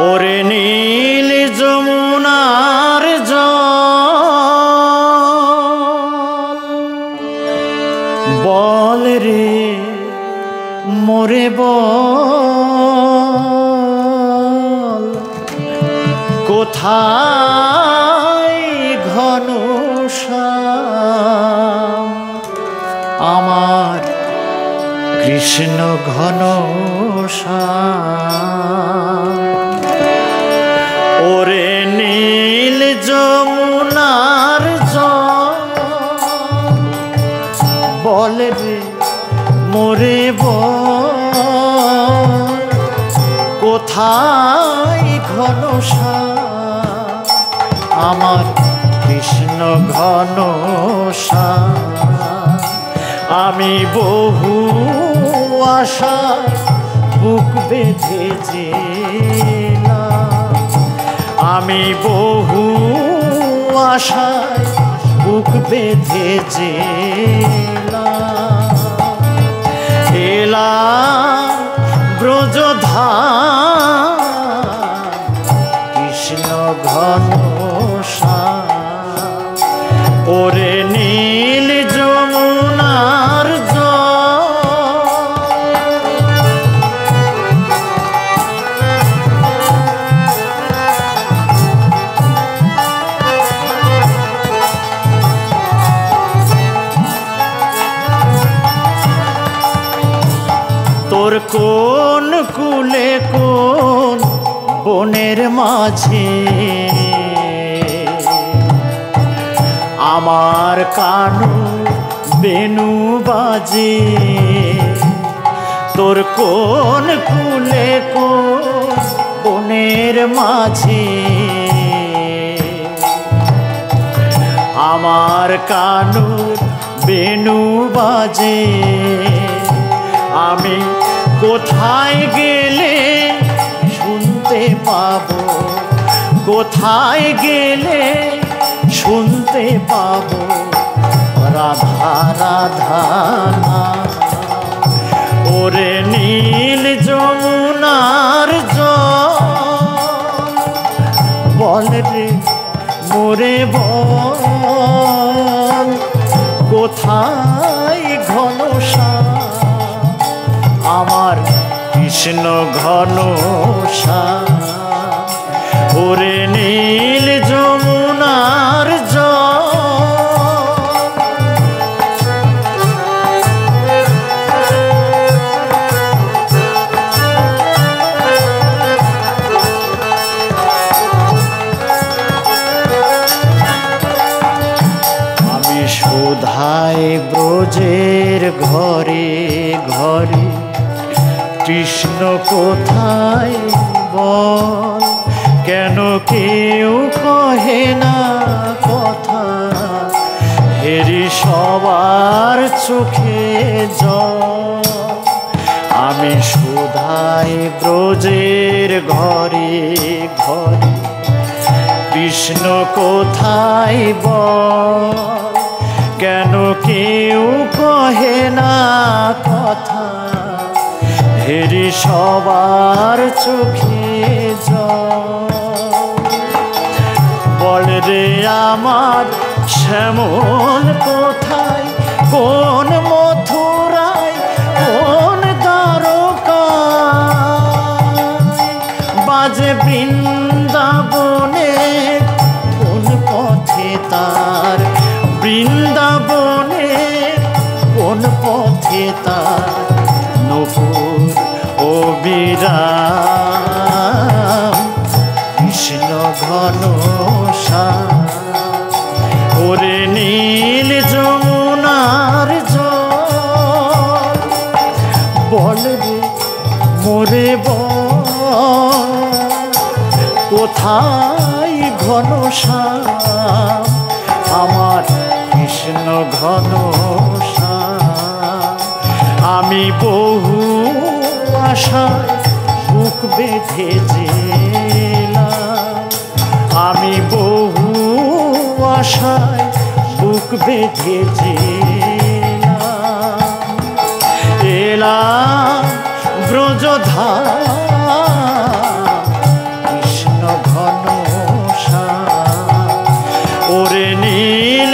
ওরে নীল যমুনার জল বল রে মোরে বল কোথায় ঘনশ্যাম আমার কৃষ্ণ ঘনশ্যাম ওরে নীল যমুনার জল বল রে মোরে বল কোথায় ঘনশ্যাম আমার কৃষ্ণ ঘনশ্যাম আমি বহু আশায় বুক বেঁধেছিলাম আমি বহু আশায় বুক বেঁধেছিলাম এলাম ব্রজধাম কৃষ্ণ ঘনশ্যাম ওরে নীল যমুনার তোর কোন কুলে কোন বনের মাঝে আমার কানু বেনু বাজে তোর কোন কুলে কোন বনের মাঝে আমার কানু বেনু বাজে আমি কোথায় গেলে শুনতে পাবো কোথায় গেলে শুনতে পাবো রাধা রাধা ওরে নীল যমুনার জল বল রে মোরে বল কোথায় ঘনশ্যাম আমার কৃষ্ণ ঘনশ্যাম ওরে নীল যমুনার আমি সুধায় ব্রজের ঘরে ঘরে কৃষ্ণ কোথায় বল কেন কেউ কহে না কথা হেরি সবার চোখে জল আমি সুধায় ব্রজের ঘরে ঘরে কৃষ্ণ কোথায় বল কেন কেউ কহে না কথা হেরি সবার চোখে জল বল রে আমার শ্যামল কোথায় কোন মথুরায় কোন দ্বারকায় বাজে বৃন্দাবনে কোন পথে তার বৃন্দাবনে কোন পথে তার নপুর ও বিরাম কৃষ্ণ ঘনশ্যাম ওরে নীল যমুনার জল বল রে মোরে বল কোথায় ঘনশ্যাম আমার কৃষ্ণ ঘনশ্যাম আমি বহু আশায় বুক বেঁধেছিলাম আমি বহু আশায় বুক বেঁধেছিলাম এলাম ব্রজধাম নীল